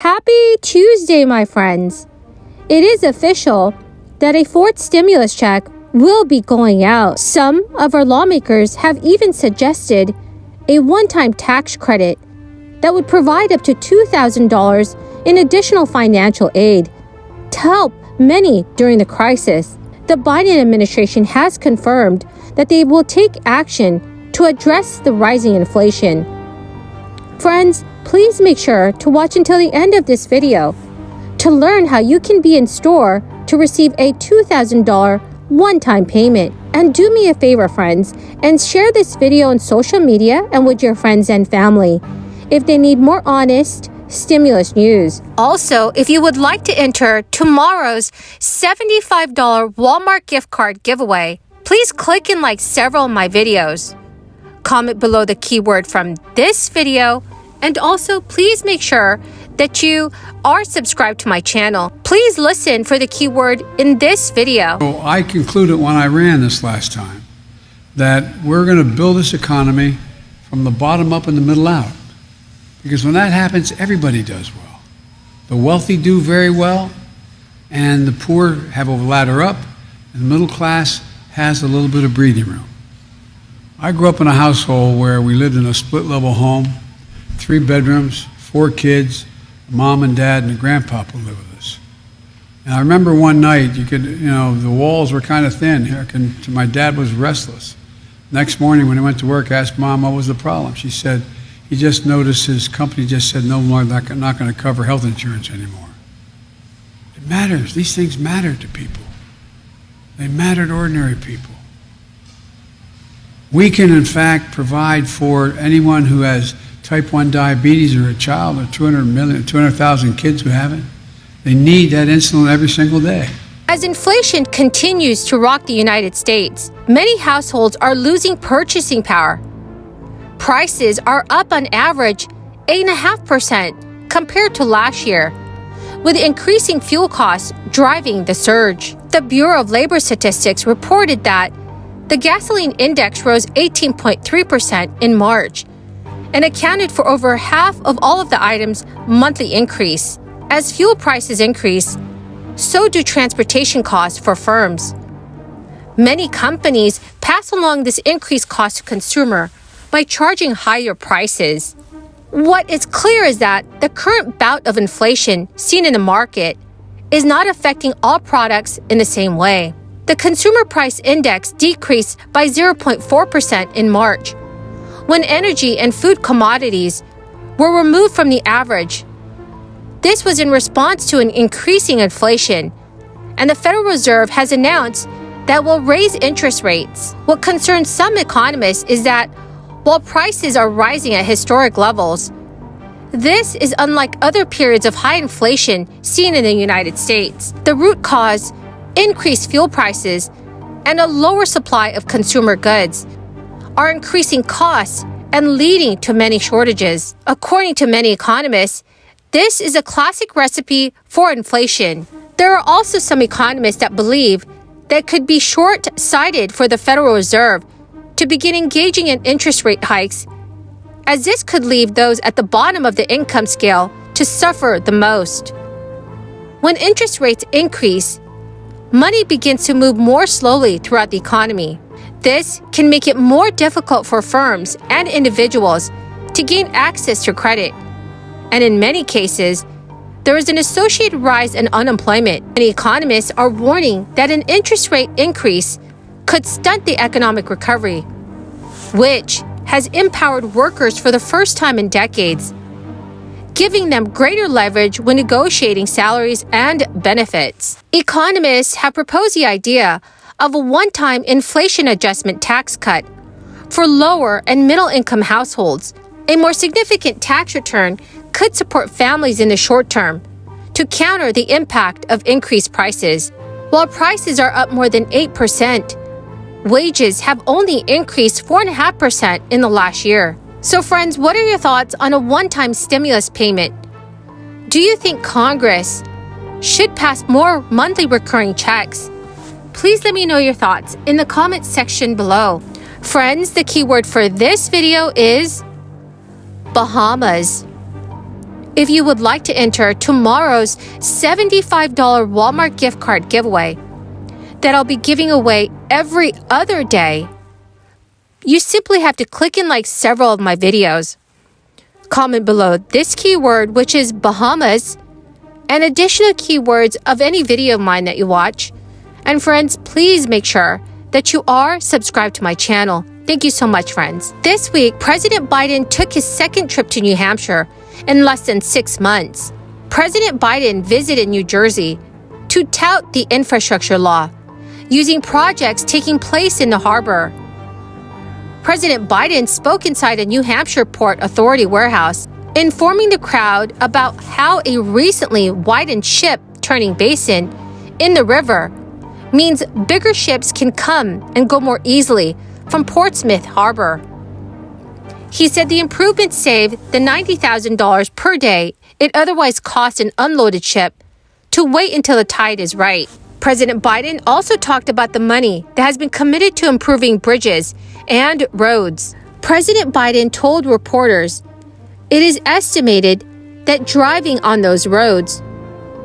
Happy Tuesday, my friends. It is official that a fourth stimulus check will be going out. Some of our lawmakers have even suggested a one-time tax credit that would provide up to $2,000 in additional financial aid to help many during the crisis. The Biden administration has confirmed that they will take action to address the rising inflation. Friends, please make sure to watch until the end of this video to learn how you can be in store to receive a $2,000 one-time payment. And do me a favor, friends, and share this video on social media and with your friends and family if they need more honest stimulus news. Also, if you would like to enter tomorrow's $75 Walmart gift card giveaway, please click and like several of my videos. Comment below the keyword from this video, and also please make sure that you are subscribed to my channel. Please listen for the keyword in this video. So I concluded when I ran this last time that we're going to build this economy from the bottom up and the middle out. Because when that happens, everybody does well. The wealthy do very well, and the poor have a ladder up, and the middle class has a little bit of breathing room. I grew up in a household where we lived in a split-level home, 3 bedrooms, 4 kids, mom and dad and a grandpapa lived with us. And I remember one night, the walls were kind of thin. My dad was restless. Next morning when he went to work, I asked Mom what was the problem. She said, he just noticed his company just said no more, not going to cover health insurance anymore. It matters. These things matter to people. They matter to ordinary people. We can, in fact, provide for anyone who has type 1 diabetes or a child, or 200,000 kids who have it. They need that insulin every single day. As inflation continues to rock the United States, many households are losing purchasing power. Prices are up on average 8.5% compared to last year, with increasing fuel costs driving the surge. The Bureau of Labor Statistics reported that the gasoline index rose 18.3% in March and accounted for over half of all of the items' monthly increase. As fuel prices increase, so do transportation costs for firms. Many companies pass along this increased cost to consumer by charging higher prices. What is clear is that the current bout of inflation seen in the market is not affecting all products in the same way. The Consumer Price Index decreased by 0.4% in March, when energy and food commodities were removed from the average. This was in response to an increasing inflation, and the Federal Reserve has announced that will raise interest rates. What concerns some economists is that while prices are rising at historic levels, this is unlike other periods of high inflation seen in the United States. The root cause, increased fuel prices, and a lower supply of consumer goods, are increasing costs and leading to many shortages. According to many economists, this is a classic recipe for inflation. There are also some economists that believe that it could be short-sighted for the Federal Reserve to begin engaging in interest rate hikes, as this could leave those at the bottom of the income scale to suffer the most. When interest rates increase, money begins to move more slowly throughout the economy. This can make it more difficult for firms and individuals to gain access to credit. And in many cases, there is an associated rise in unemployment. Many economists are warning that an interest rate increase could stunt the economic recovery, which has empowered workers for the first time in decades, giving them greater leverage when negotiating salaries and benefits. Economists have proposed the idea of a one-time inflation adjustment tax cut for lower and middle-income households. A more significant tax return could support families in the short term to counter the impact of increased prices. While prices are up more than 8%, wages have only increased 4.5% in the last year. So friends, what are your thoughts on a one-time stimulus payment? Do you think Congress should pass more monthly recurring checks? Please let me know your thoughts in the comments section below. Friends, the keyword for this video is Bahamas. if you would like to enter tomorrow's $75 Walmart gift card giveaway that I'll be giving away every other day, you simply have to click and like several of my videos. Comment below this keyword, which is Bahamas, and additional keywords of any video of mine that you watch. And friends, please make sure that you are subscribed to my channel. Thank you so much, friends. This week, President Biden took his second trip to New Hampshire in less than 6 months. President Biden visited New Jersey to tout the infrastructure law, using projects taking place in the harbor. President Biden spoke inside a New Hampshire Port Authority warehouse, informing the crowd about how a recently widened ship turning basin in the river means bigger ships can come and go more easily from Portsmouth Harbor. He said the improvement saved the $90,000 per day it otherwise cost an unloaded ship to wait until the tide is right. President Biden also talked about the money that has been committed to improving bridges and roads. President Biden told reporters it is estimated that driving on those roads,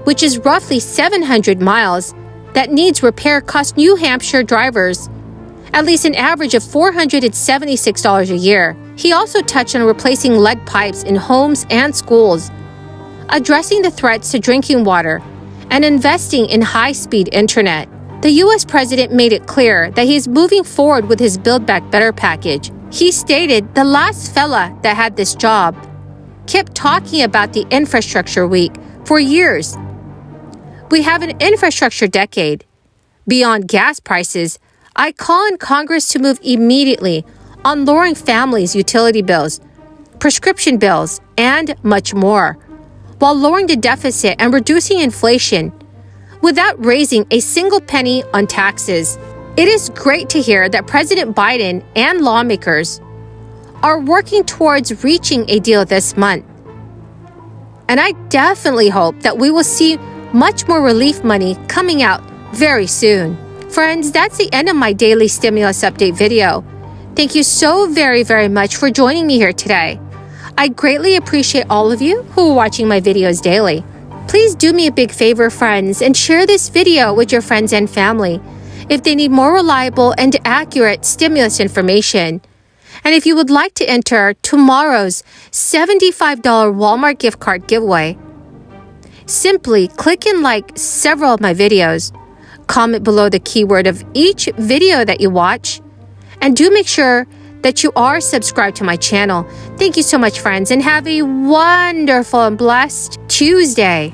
which is roughly 700 miles, that needs repair costs New Hampshire drivers at least an average of $476 a year. He also touched on replacing lead pipes in homes and schools, addressing the threats to drinking water, and investing in high-speed internet. The U.S. president made it clear that he is moving forward with his Build Back Better package. He stated the last fella that had this job kept talking about the infrastructure week for years. We have an infrastructure decade. Beyond gas prices, I call on Congress to move immediately on lowering families' utility bills, prescription bills, and much more, while lowering the deficit and reducing inflation without raising a single penny on taxes. It is great to hear that President Biden and lawmakers are working towards reaching a deal this month. And I definitely hope that we will see much more relief money coming out very soon. Friends, that's the end of my daily stimulus update video. Thank you so very much for joining me here today. I greatly appreciate all of you who are watching my videos daily. Please do me a big favor, friends, and share this video with your friends and family if they need more reliable and accurate stimulus information. And if you would like to enter tomorrow's $75 Walmart gift card giveaway, simply click and like several of my videos, comment below the keyword of each video that you watch, and do make sure that you are subscribed to my channel. Thank you so much, friends, and have a wonderful and blessed Tuesday.